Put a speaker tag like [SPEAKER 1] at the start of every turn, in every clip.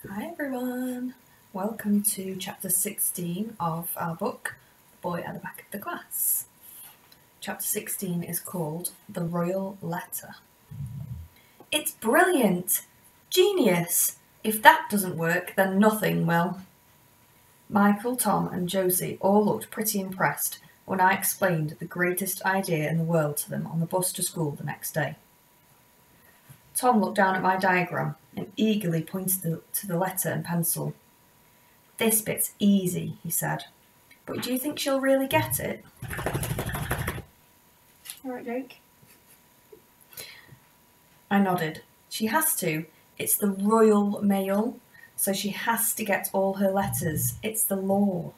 [SPEAKER 1] Hi everyone, welcome to chapter 16 of our book, The Boy at the Back of the Class. Chapter 16 is called The Royal Letter. It's brilliant! Genius! If that doesn't work, then nothing will. Michael, Tom and Josie all looked pretty impressed when I explained the greatest idea in the world to them on the bus to school the next day. Tom looked down at my diagram and eagerly pointed to the letter and pencil. "This bit's easy," he said. "But do you think she'll really get it?"
[SPEAKER 2] Alright, Jake.
[SPEAKER 1] I nodded. "She has to. It's the Royal Mail, so she has to get all her letters. It's the law."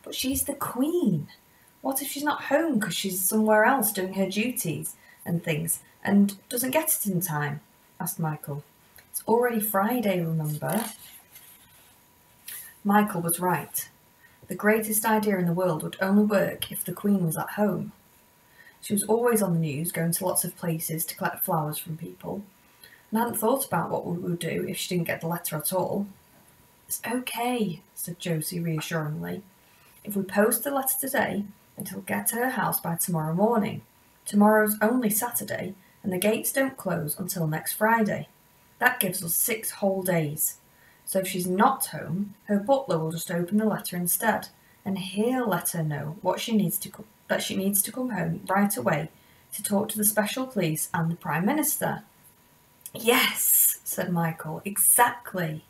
[SPEAKER 1] "But she's the Queen. What if she's not home because she's somewhere else doing her duties and things and doesn't get it in time?" asked Michael. "It's already Friday, remember?" Michael was right. The greatest idea in the world would only work if the Queen was at home. She was always on the news, going to lots of places to collect flowers from people, and I hadn't thought about what we would do if she didn't get the letter at all. "It's okay," said Josie reassuringly. "If we post the letter today, it'll get to her house by tomorrow morning. Tomorrow's only Saturday, and the gates don't close until next Friday. That gives us 6 whole days. So if she's not home, her butler will just open the letter instead, and he'll let her know that she needs to come home right away to talk to the special police and the Prime Minister." "Yes," said Michael, "exactly."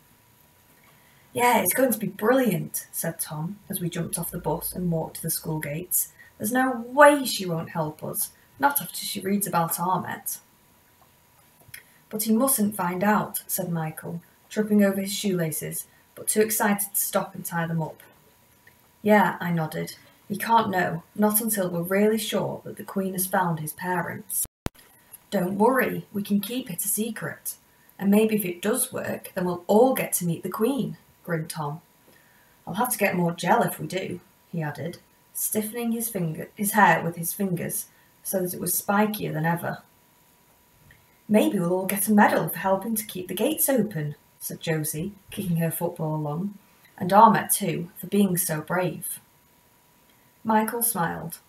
[SPEAKER 1] "Yeah, it's going to be brilliant," said Tom, as we jumped off the bus and walked to the school gates. "There's no way she won't help us, not after she reads about Ahmet." "But he mustn't find out," said Michael, tripping over his shoelaces, but too excited to stop and tie them up. "Yeah," I nodded. "He can't know, not until we're really sure that the Queen has found his parents." "Don't worry, we can keep it a secret. And maybe if it does work, then we'll all get to meet the Queen," grinned Tom. "I'll have to get more gel if we do," he added, stiffening his hair with his fingers so that it was spikier than ever. "Maybe we'll all get a medal for helping to keep the gates open," said Josie, kicking her football along, "and Ahmet too, for being so brave." Michael smiled.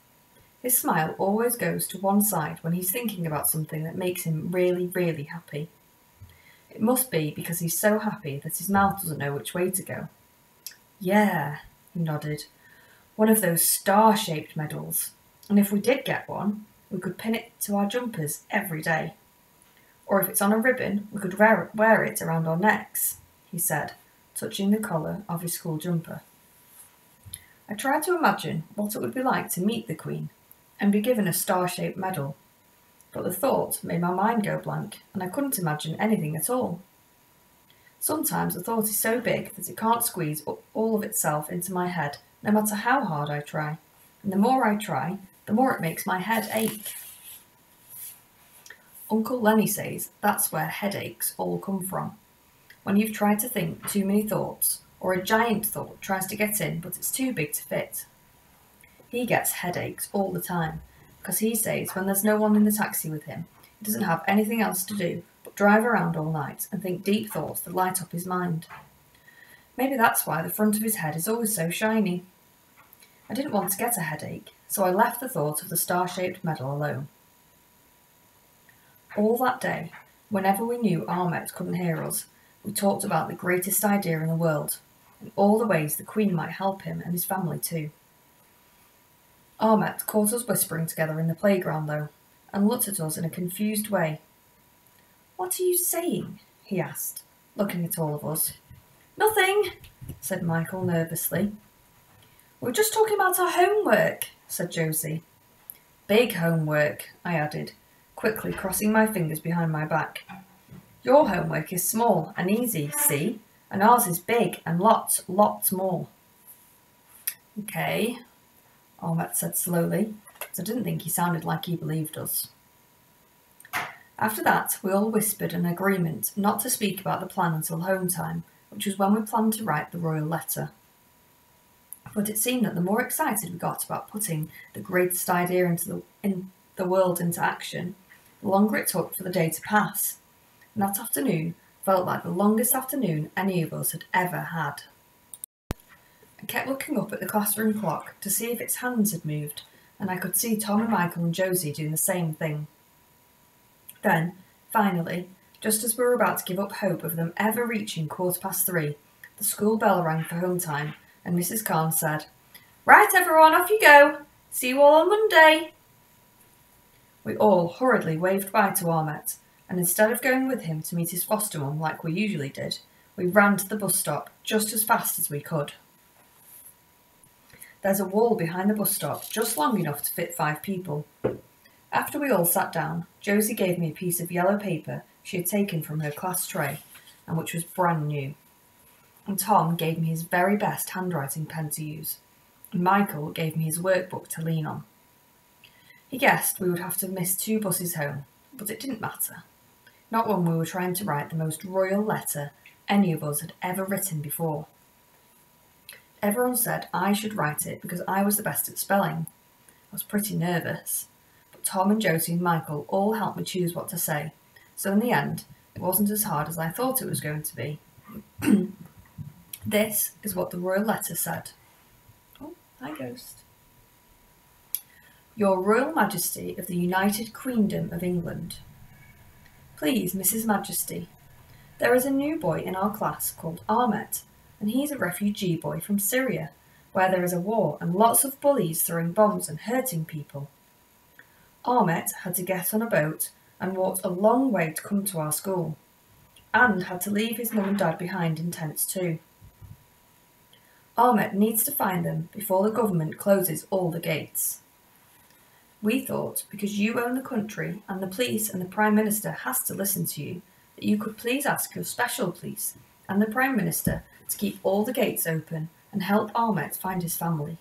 [SPEAKER 1] His smile always goes to one side when he's thinking about something that makes him really, really happy. It must be because he's so happy that his mouth doesn't know which way to go. "Yeah," he nodded. "One of those star-shaped medals. And if we did get one, we could pin it to our jumpers every day. Or if it's on a ribbon, we could wear it around our necks," he said, touching the collar of his school jumper. I tried to imagine what it would be like to meet the Queen and be given a star-shaped medal, but the thought made my mind go blank and I couldn't imagine anything at all. Sometimes the thought is so big that it can't squeeze all of itself into my head, no matter how hard I try, and the more I try, the more it makes my head ache. Uncle Lenny says that's where headaches all come from. When you've tried to think too many thoughts, or a giant thought tries to get in but it's too big to fit. He gets headaches all the time, because he says when there's no one in the taxi with him, he doesn't have anything else to do but drive around all night and think deep thoughts that light up his mind. Maybe that's why the front of his head is always so shiny. I didn't want to get a headache, so I left the thought of the star-shaped medal alone. All that day, whenever we knew Ahmet couldn't hear us, we talked about the greatest idea in the world, and all the ways the Queen might help him and his family too. Ahmet caught us whispering together in the playground though, and looked at us in a confused way. "What are you saying?" he asked, looking at all of us. "Nothing," said Michael nervously. "We're just talking about our homework," said Josie. "Big homework," I added, quickly crossing my fingers behind my back. "Your homework is small and easy, see? And ours is big and lots more." "Okay," Ahmet said slowly, but I didn't think he sounded like he believed us. After that, we all whispered an agreement not to speak about the plan until home time, which was when we planned to write the royal letter. But it seemed that the more excited we got about putting the greatest idea in the world into action, the longer it took for the day to pass. And that afternoon, felt like the longest afternoon any of us had ever had. I kept looking up at the classroom clock to see if its hands had moved, and I could see Tom and Michael and Josie doing the same thing. Then, finally, just as we were about to give up hope of them ever reaching 3:15, the school bell rang for home time, and Mrs. Carn said, "Right, everyone, off you go. See you all on Monday." We all hurriedly waved bye to Ahmet, and instead of going with him to meet his foster mum like we usually did, we ran to the bus stop just as fast as we could. There's a wall behind the bus stop just long enough to fit 5 people. After we all sat down, Josie gave me a piece of yellow paper she had taken from her class tray, and which was brand new. And Tom gave me his very best handwriting pen to use, and Michael gave me his workbook to lean on. He guessed we would have to miss 2 buses home, but it didn't matter. Not when we were trying to write the most royal letter any of us had ever written before. Everyone said I should write it because I was the best at spelling. I was pretty nervous, but Tom and Josie and Michael all helped me choose what to say, so in the end it wasn't as hard as I thought it was going to be. This is what the royal letter said. Oh, hi Ghost. Your Royal Majesty of the United Queendom of England. Please, Mrs. Majesty, there is a new boy in our class called Ahmet, and he's a refugee boy from Syria, where there is a war and lots of bullies throwing bombs and hurting people. Ahmet had to get on a boat and walked a long way to come to our school, and had to leave his mum and dad behind in tents too. Ahmet needs to find them before the government closes all the gates. We thought, because you own the country and the police and the Prime Minister has to listen to you, that you could please ask your special police and the Prime Minister to keep all the gates open and help Ahmet find his family.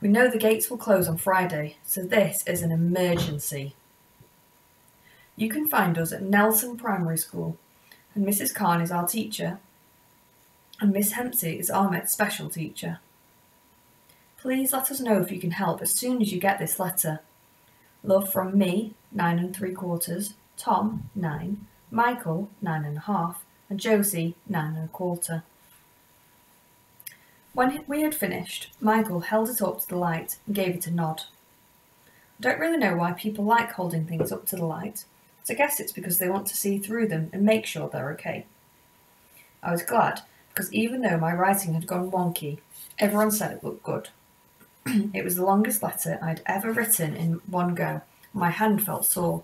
[SPEAKER 1] We know the gates will close on Friday, so this is an emergency. You can find us at Nelson Primary School, and Mrs. Carn is our teacher, and Miss Hempsey is Ahmet's special teacher. Please let us know if you can help as soon as you get this letter. Love from me, 9 3/4, Tom, 9, Michael, 9 1/2, and Josie, 9 1/4. When we had finished, Michael held it up to the light and gave it a nod. I don't really know why people like holding things up to the light, but I guess it's because they want to see through them and make sure they're okay. I was glad, because even though my writing had gone wonky, everyone said it looked good. It was the longest letter I'd ever written in one go, and my hand felt sore.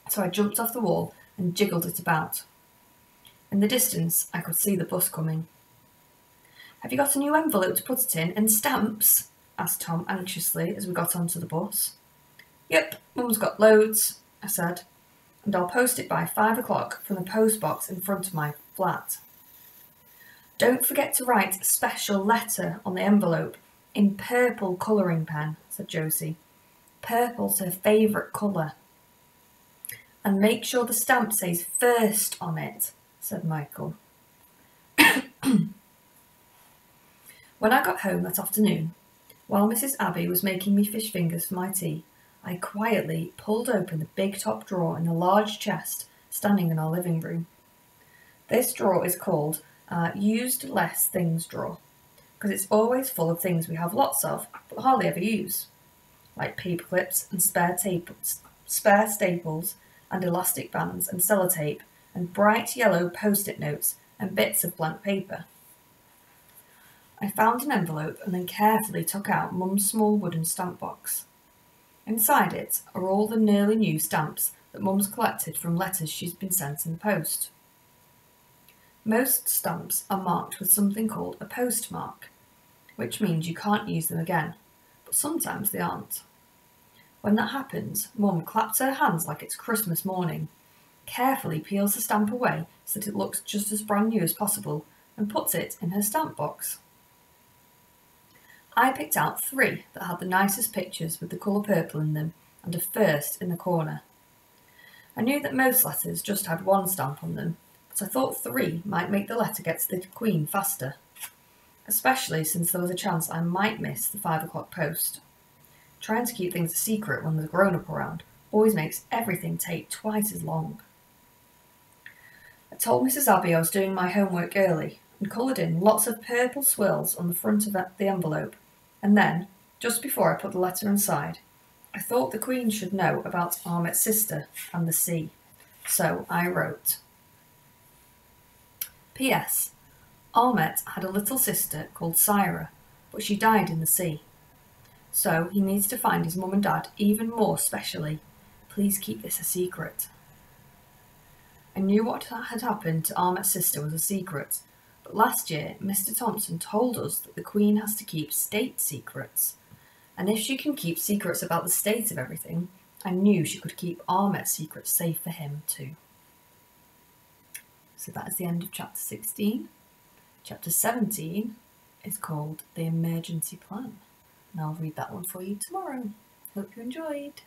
[SPEAKER 1] So I jumped off the wall and jiggled it about. In the distance, I could see the bus coming. "Have you got a new envelope to put it in, and stamps?" asked Tom anxiously as we got onto the bus. "Yep, Mum's got loads," I said, "and I'll post it by 5 o'clock from the post box in front of my flat." "Don't forget to write special letter on the envelope in purple colouring pen," said Josie. "Purple's her favourite colour." "And make sure the stamp says first on it," said Michael. When I got home that afternoon, while Mrs. Abbey was making me fish fingers for my tea, I quietly pulled open the big top drawer in the large chest standing in our living room. This drawer is called our Used Less Things drawer, because it's always full of things we have lots of, but hardly ever use, like paper clips and spare staples and elastic bands and sellotape and bright yellow post-it notes and bits of blank paper. I found an envelope and then carefully took out Mum's small wooden stamp box. Inside it are all the nearly new stamps that Mum's collected from letters she's been sent in the post. Most stamps are marked with something called a postmark, which means you can't use them again, but sometimes they aren't. When that happens, Mum claps her hands like it's Christmas morning, carefully peels the stamp away so that it looks just as brand new as possible, and puts it in her stamp box. I picked out 3 that had the nicest pictures with the colour purple in them and a first in the corner. I knew that most letters just had 1 stamp on them, but I thought 3 might make the letter get to the Queen faster, especially since there was a chance I might miss the 5 o'clock post. Trying to keep things a secret when there's a grown-up around always makes everything take twice as long. I told Mrs. Abbey I was doing my homework early and coloured in lots of purple swirls on the front of the envelope, and then, just before I put the letter inside, I thought the Queen should know about Ahmet's sister and the sea. So I wrote, P.S. Ahmet had a little sister called Syra, but she died in the sea. So he needs to find his mum and dad even more specially. Please keep this a secret. I knew what had happened to Ahmet's sister was a secret, but last year Mr. Thompson told us that the Queen has to keep state secrets. And if she can keep secrets about the state of everything, I knew she could keep Ahmet's secrets safe for him too. So that is the end of chapter 16. Chapter 17 is called The Emergency Plan. And I'll read that one for you tomorrow. Hope you enjoyed.